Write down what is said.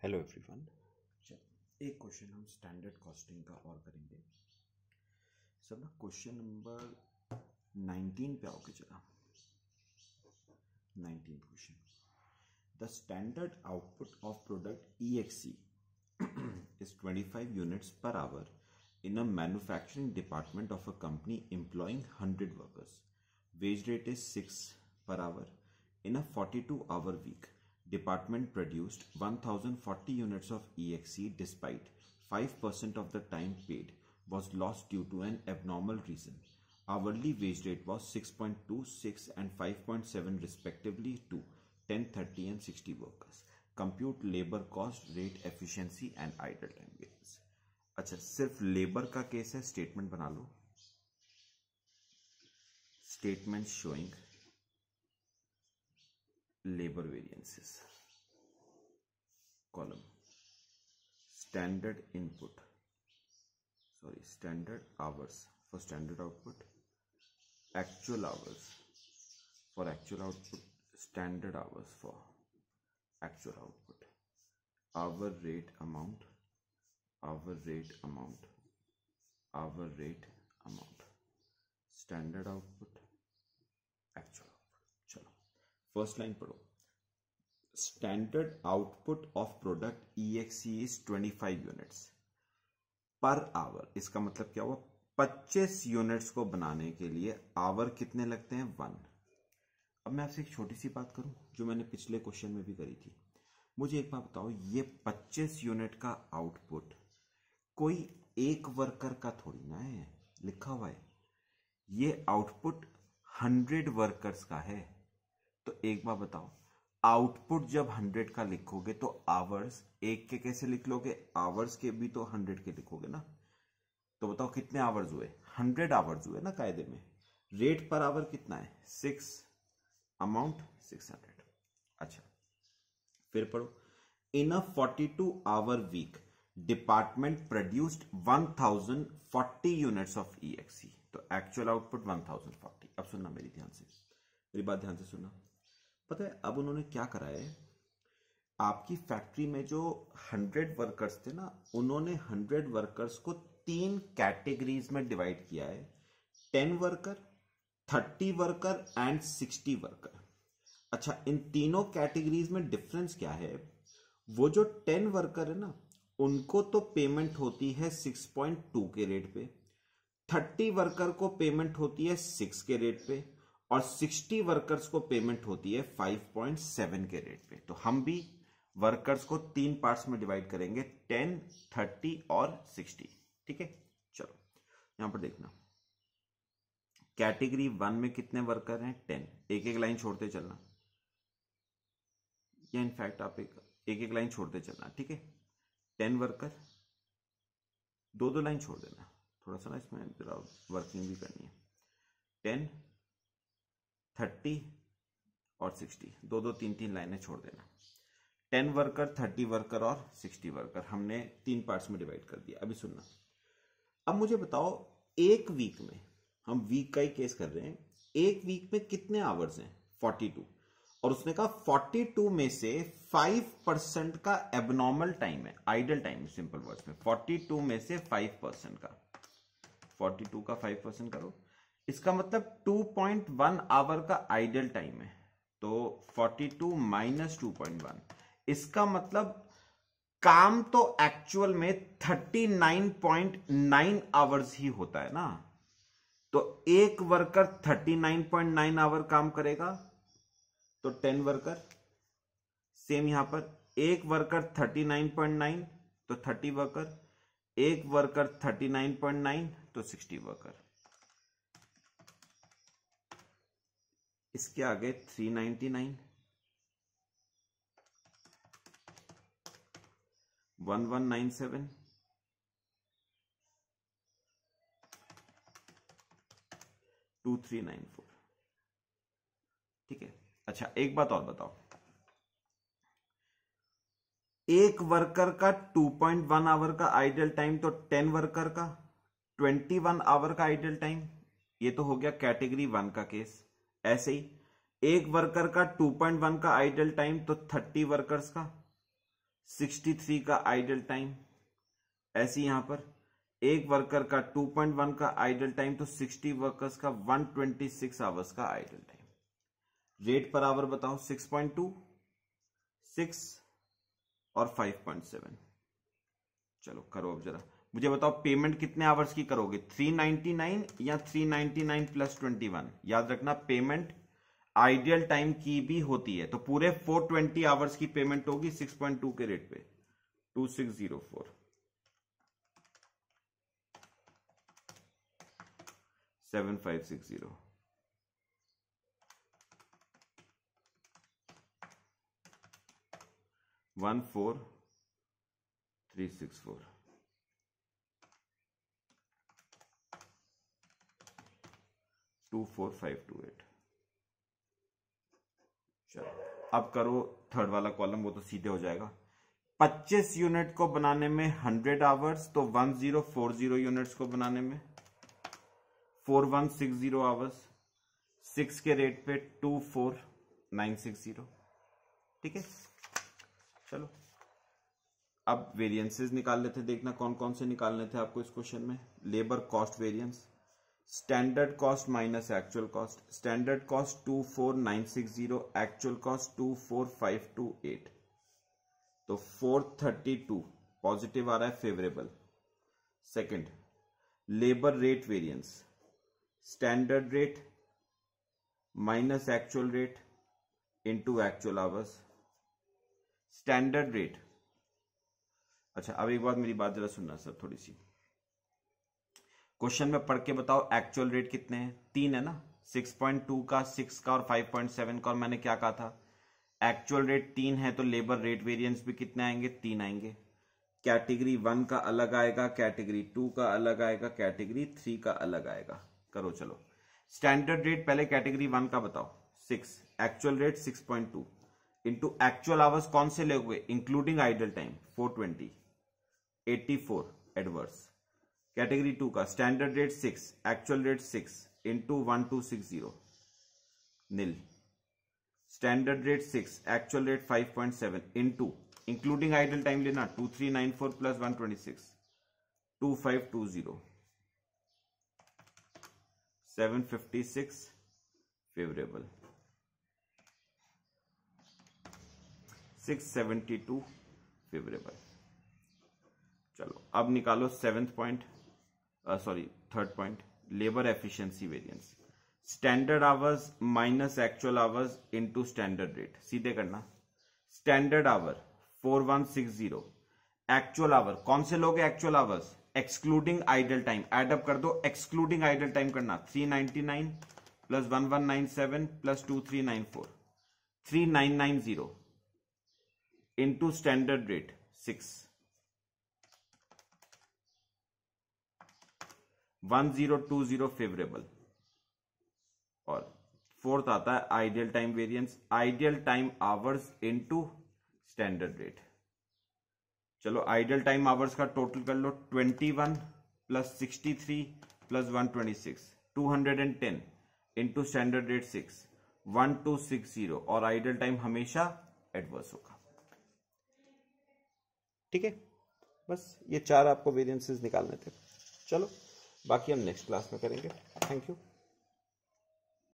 Hello everyone. एक question हम standard costing का और करेंगे। सब ना क्वेश्चन नंबर 19 पे आओगे जरा। 19 question, the standard output of product EXE is 25 units per hour in a manufacturing department of a company employing 100 workers. Wage rate is 6 per hour. In a 42-hour week, department produced 1040 units of EXE despite 5% of the time paid was lost due to an abnormal reason. Hourly wage rate was 6.2, 6 and 5.7 respectively to 10, 30 and 60 workers. Compute labor cost, rate, efficiency and idle time variance. अच्छा, सिर्फ labour का case है, statement बना लो। Statement showing labor variances, column standard input, standard hours for standard output, actual hours for actual output, standard hours for actual output, hour rate amount, hour rate amount, hour rate amount, standard output, actual output। चलो first line पढ़ो। Standard output of product EXE is 25 units per hour. इसका मतलब क्या हुआ? 25 units को बनाने के लिए आवर कितने लगते हैं? 1। अब मैं आपसे एक छोटी सी बात करूं जो मैंने पिछले क्वेश्चन में भी करी थी। मुझे एक बात बताओ, ये 25 यूनिट का आउटपुट कोई एक वर्कर का थोड़ी ना है लिखा हुआ है। ये आउटपुट 100 वर्कर्स का है। तो एक बार बताओ, आउटपुट जब 100 का लिखोगे तो आवर्स एक के कैसे लिख लोगे? आवर्स के भी तो 100 के लिखोगे ना। तो बताओ कितने आवर्स हुए? 100 आवर्स हुए ना कायदे में। रेट पर आवर कितना है? 6, अमाउंट 600। अच्छा फिर पढ़ो। In a 42 hour week department produced 1040 units of EXE। तो एक्चुअल आउटपुट 1040। अब सुनना मेरी बात ध्यान से सुनना। पता है अब उन्होंने क्या करा है, आपकी फैक्ट्री में जो 100 वर्कर्स थे ना, उन्होंने 100 वर्कर्स को 3 कैटेगरीज में डिवाइड किया है। 10 वर्कर, 30 वर्कर एंड 60 वर्कर। अच्छा, इन तीनों कैटेगरीज में डिफरेंस क्या है? वो जो 10 वर्कर है ना, उनको तो पेमेंट होती है 6.2 के रेट पे, 30 वर्कर को पेमेंट होती है 6 के रेट पे और 60 वर्कर्स को पेमेंट होती है 5.7 के रेट पे। तो हम भी वर्कर्स को 3 पार्ट्स में डिवाइड करेंगे, 10, 30 और 60। ठीक है, चलो यहां पर देखना। कैटेगरी 1 में कितने वर्कर हैं? 10। एक एक लाइन छोड़ते चलना, या इनफैक्ट आप एक एक लाइन छोड़ते चलना। ठीक है, 10 वर्कर, 2 लाइन छोड़ देना, थोड़ा सा ना इसमें वर्किंग भी करनी है। 10, 30 और 60, 2 3 लाइनें छोड़ देना। 10 वर्कर, 30 वर्कर और 60 वर्कर हमने 3 पार्ट्स में डिवाइड कर दिया। अभी सुनना। अब मुझे बताओ, एक वीक में, हम वीक का ही केस कर रहे हैं, एक वीक में कितने आवर्स हैं? 42। और उसने कहा 42 में से 5% का एबनॉर्मल टाइम है, आइडल टाइम। सिंपल वर्ड्स में 42 में से 5% का, 42 का 5% करो, इसका मतलब 2.1 आवर का आइडल टाइम है। तो 42 माइनस 2.1, इसका मतलब काम तो एक्चुअल में 39.9 आवर्स ही होता है ना। तो एक वर्कर 39.9 आवर काम करेगा, तो 10 वर्कर। सेम यहां पर एक वर्कर 39.9 तो 30 वर्कर, एक वर्कर 39.9 तो 60 वर्कर। इसके आगे 399, 1197, 2394। ठीक है। अच्छा एक बात और बताओ, एक वर्कर का 2.1 आवर का आइडल टाइम, तो 10 वर्कर का 21 आवर का आइडल टाइम। ये तो हो गया कैटेगरी 1 का केस। ऐसे ही एक वर्कर का 2.1 का आइडल टाइम, तो 30 वर्कर्स का 63 का आइडल टाइम, ऐसे यहां पर एक वर्कर का 2.1 का आइडल टाइम, तो 60 वर्कर्स का 126 आवर्स का idle time. Rate per hour बताओ 6.2, 6 और 5.7। चलो करो अब जरा, मुझे बताओ पेमेंट कितने आवर्स की करोगे, 399 या 399 प्लस 21। याद रखना पेमेंट आइडियल टाइम की भी होती है, तो पूरे 420 आवर्स की पेमेंट होगी 6.2 के रेट पे, 2604 7560 14364 24528। चलो अब करो थर्ड वाला कॉलम, वो तो सीधे हो जाएगा। 25 यूनिट को बनाने में 100 आवर्स, तो 1040 यूनिट्स को बनाने में 4160 आवर्स, 6 के रेट पे 24960। ठीक है, चलो अब वेरिएंसेस निकाल लेते, देखना कौन कौन से निकालने थे आपको इस क्वेश्चन में। Labour cost variance, standard cost minus actual cost. Standard cost 24960, actual cost 24528, तो 432 पॉजिटिव आ रहा है, favourable. Second, labour rate variance, standard rate minus actual rate into actual hours. Standard rate, अच्छा अब एक बार मेरी बात जरा सुनना सर थोड़ी सी, क्वेश्चन में पढ़ के बताओ एक्चुअल रेट कितने हैं, 3 है ना, 6.2 का, 6 का और 5.7 का, और मैंने क्या कहा था, एक्चुअल रेट 3 है तो लेबर रेट वेरिएंस भी कितने आएंगे, 3 आएंगे। कैटेगरी 1 का अलग आएगा, कैटेगरी 2 का अलग आएगा, कैटेगरी 3 का अलग आएगा। करो चलो, स्टैंडर्ड रेट पहले कैटेगरी 1 का बताओ 6, actual rate 6.2 into actual hours कौन से लोगे, including idle time 420, 84 adverse. Category 2 का standard rate 6, actual rate 6 into 1260 nil. Standard rate 6, actual rate 5.7 into including idle time लेना 2394 प्लस 126 2520 756 फेवरेबल 672 फेवरेबल। चलो अब निकालो third point, labour efficiency variance. Standard hours minus actual hours into standard rate, सीधे करना। Standard our 4160, actual our कौन से लोग actual hours, excluding idle time, add up कर दो, एक्सक्लूडिंग आइडल टाइम करना 399 plus 1197 plus 2394 3990 into standard rate 6 1020 favourable. और fourth आता है ideal time variance, ideal time hours into standard rate. चलो आइडियल टाइम आवर्स का टोटल कर लो, 21 plus 63 plus 126 210 into standard rate 6 1260, और आइडियल टाइम हमेशा एडवर्स होगा। ठीक है, बस ये 4 आपको वेरिएंसेस निकालने थे। चलो बाकी हम नेक्स्ट क्लास में करेंगे। Thank you.